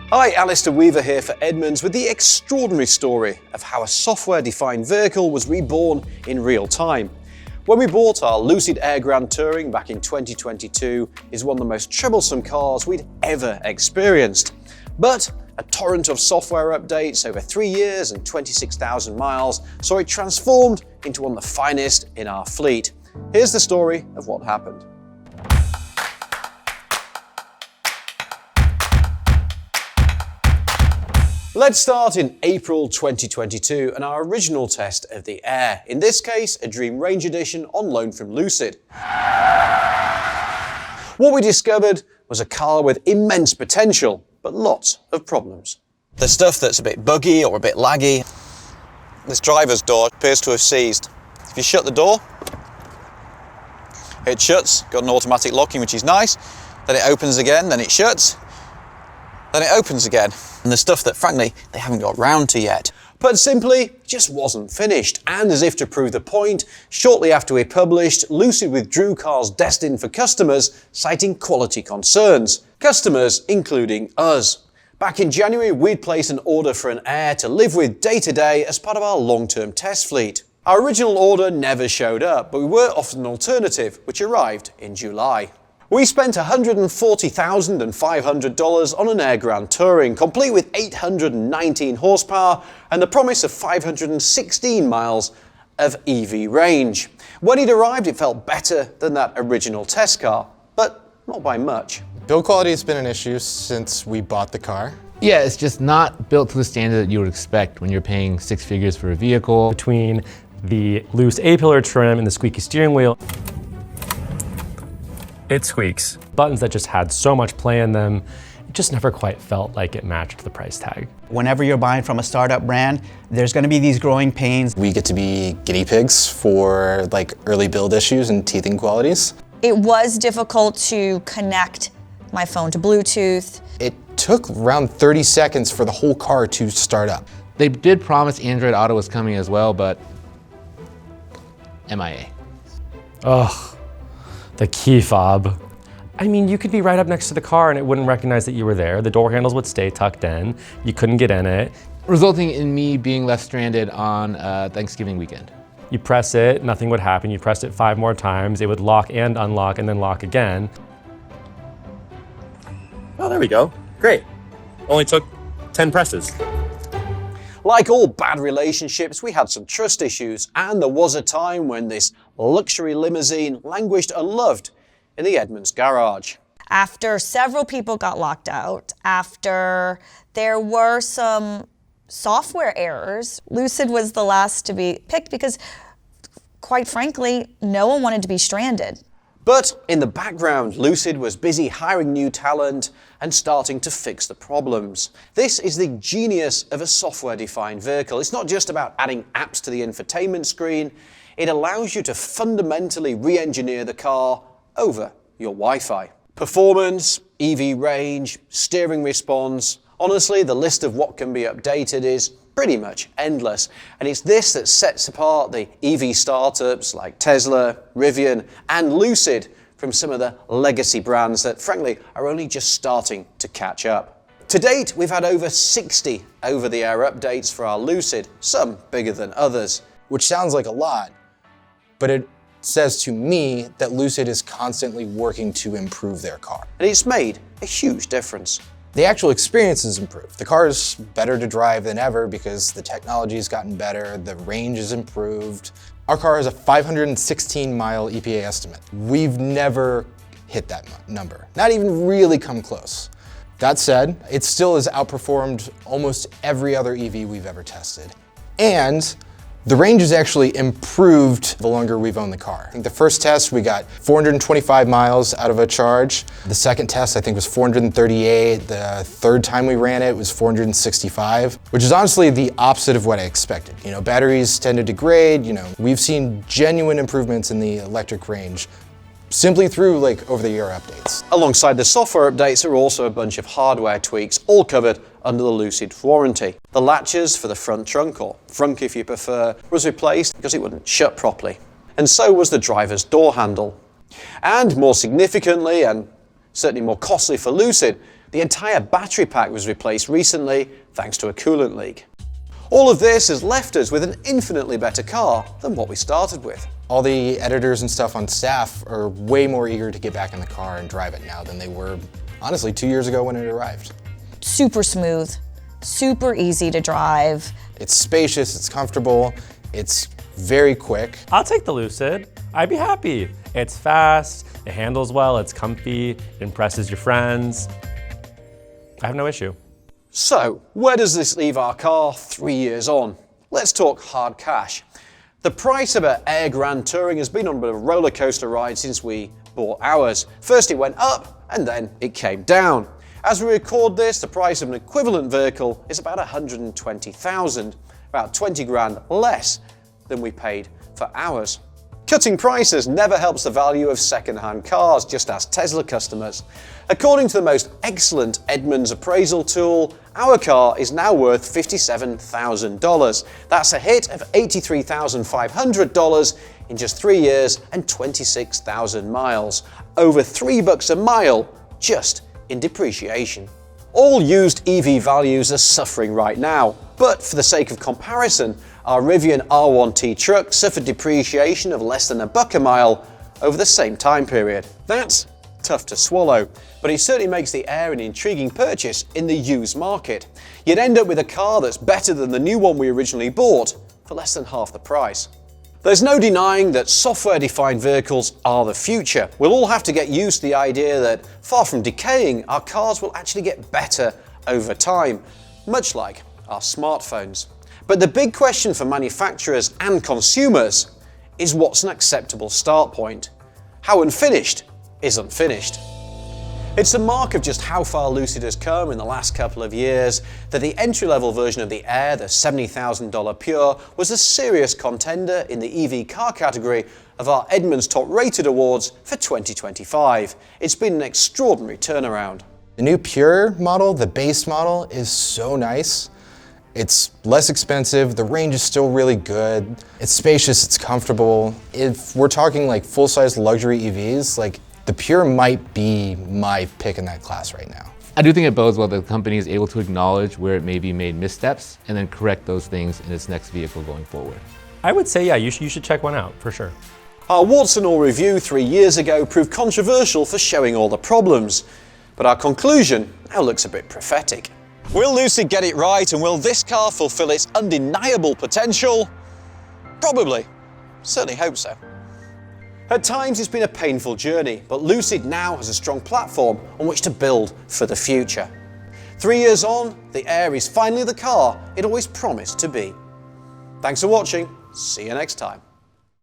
Hi, Alistair Weaver here for Edmunds with the extraordinary story of how a software-defined vehicle was reborn in real time. When we bought our Lucid Air Grand Touring back in 2022, it's one of the most troublesome cars we'd ever experienced. But a torrent of software updates over 3 years and 26,000 miles saw it transformed into one of the finest in our fleet. Here's the story of what happened. Let's start in April 2022 and our original test of the Air, in this case a Dream Range Edition on loan from Lucid. What we discovered was a car with immense potential, but lots of problems. The stuff that's a bit buggy or a bit laggy. This driver's door appears to have seized. If you shut the door, it shuts, got an automatic locking which is nice, then it opens again, then it shuts, then it opens again. And the stuff that, frankly, they haven't got round to yet. Put simply, just wasn't finished. And as if to prove the point, shortly after we published, Lucid withdrew cars destined for customers, citing quality concerns. Customers including us. Back in January, we'd placed an order for an Air to live with day to day as part of our long-term test fleet. Our original order never showed up, but we were offered an alternative, which arrived in July. We spent $140,500 on an Air Grand Touring, complete with 819 horsepower and the promise of 516 miles of EV range. When it arrived, it felt better than that original test car, but not by much. Build quality has been an issue since we bought the car. Yeah, it's just not built to the standard that you would expect when you're paying six figures for a vehicle. Between the loose A-pillar trim and the squeaky steering wheel, it squeaks. Buttons that just had so much play in them, it just never quite felt like it matched the price tag. Whenever you're buying from a startup brand, there's going to be these growing pains. We get to be guinea pigs for like early build issues and teething qualities. It was difficult to connect my phone to Bluetooth. It took around 30 seconds for the whole car to start up. They did promise Android Auto was coming as well, but MIA. Ugh. The key fob. I mean, you could be right up next to the car and it wouldn't recognize that you were there. The door handles would stay tucked in. You couldn't get in it. Resulting in me being left stranded on Thanksgiving weekend. You press it, nothing would happen. You pressed it 5 more times. It would lock and unlock and then lock again. Oh, there we go. Great. Only took 10 presses. Like all bad relationships, we had some trust issues, and there was a time when this luxury limousine languished unloved in the Edmunds garage. After several people got locked out, after there were some software errors, Lucid was the last to be picked because, quite frankly, no one wanted to be stranded. But in the background, Lucid was busy hiring new talent and starting to fix the problems. This is the genius of a software-defined vehicle. It's not just about adding apps to the infotainment screen. It allows you to fundamentally re-engineer the car over your Wi-Fi. Performance, EV range, steering response. Honestly, the list of what can be updated is pretty much endless. And it's this that sets apart the EV startups like Tesla, Rivian, and Lucid from some of the legacy brands that, frankly, are only just starting to catch up. To date, we've had over 60 over-the-air updates for our Lucid, some bigger than others. Which sounds like a lot, but it says to me that Lucid is constantly working to improve their car. And it's made a huge difference. The actual experience has improved. The car is better to drive than ever because the technology has gotten better, the range is improved. Our car has a 516-mile EPA estimate. We've never hit that number, not even really come close. That said, it still has outperformed almost every other EV we've ever tested. And the range has actually improved the longer we've owned the car. I think the first test, we got 425 miles out of a charge. The second test, I think, was 438. The third time we ran it was 465, which is honestly the opposite of what I expected. You know, batteries tend to degrade. You know, we've seen genuine improvements in the electric range simply through like over-the-air updates. Alongside the software updates are also a bunch of hardware tweaks, all covered under the Lucid warranty. The latches for the front trunk, or frunk if you prefer, was replaced because it wouldn't shut properly. And so was the driver's door handle. And more significantly, and Certainly more costly for Lucid. The entire battery pack was replaced recently thanks to a coolant leak. All of this has left us with an infinitely better car than what we started with. All the editors and stuff on staff are way more eager to get back in the car and drive it now than they were, honestly, 2 years ago when it arrived. Super smooth, super easy to drive. It's spacious, it's comfortable, it's very quick. I'll take the Lucid. I'd be happy. It's fast, it handles well, it's comfy, it impresses your friends. I have no issue. So, where does this leave our car 3 years on? Let's talk hard cash. The price of an Air Grand Touring has been on a bit of a roller coaster ride since we bought ours. First it went up, and then it came down. As we record this, the price of an equivalent vehicle is about $120,000, about 20 grand less than we paid for ours. Cutting prices never helps the value of second-hand cars, just ask Tesla customers. According to the most excellent Edmunds appraisal tool, our car is now worth $57,000. That's a hit of $83,500 in just 3 years and 26,000 miles. Over $3 a mile just in depreciation. All used EV values are suffering right now, but for the sake of comparison, our Rivian R1T truck suffered depreciation of less than $1 a mile over the same time period. That's tough to swallow, but it certainly makes the Air an intriguing purchase in the used market. You'd end up with a car that's better than the new one we originally bought for less than half the price. There's no denying that software-defined vehicles are the future. We'll all have to get used to the idea that, far from decaying, our cars will actually get better over time, much like our smartphones. But the big question for manufacturers and consumers is, what's an acceptable start point? How unfinished is unfinished? It's a mark of just how far Lucid has come in the last couple of years that the entry-level version of the Air, the $70,000 Pure, was a serious contender in the EV car category of our Edmunds Top Rated Awards for 2025. It's been an extraordinary turnaround. The new Pure model, the base model, is so nice. It's less expensive, the range is still really good, it's spacious, it's comfortable. If we're talking like full-size luxury EVs, like the Pure might be my pick in that class right now. I do think it bodes well that the company is able to acknowledge where it maybe made missteps and then correct those things in its next vehicle going forward. I would say, yeah, you should check one out, for sure. Our warts and all review 3 years ago proved controversial for showing all the problems, but our conclusion now looks a bit prophetic. Will Lucid get it right, and will this car fulfill its undeniable potential? Probably. Certainly hope so. At times it's been a painful journey, but Lucid now has a strong platform on which to build for the future. 3 years on, the Air is finally the car it always promised to be. Thanks for watching. See you next time.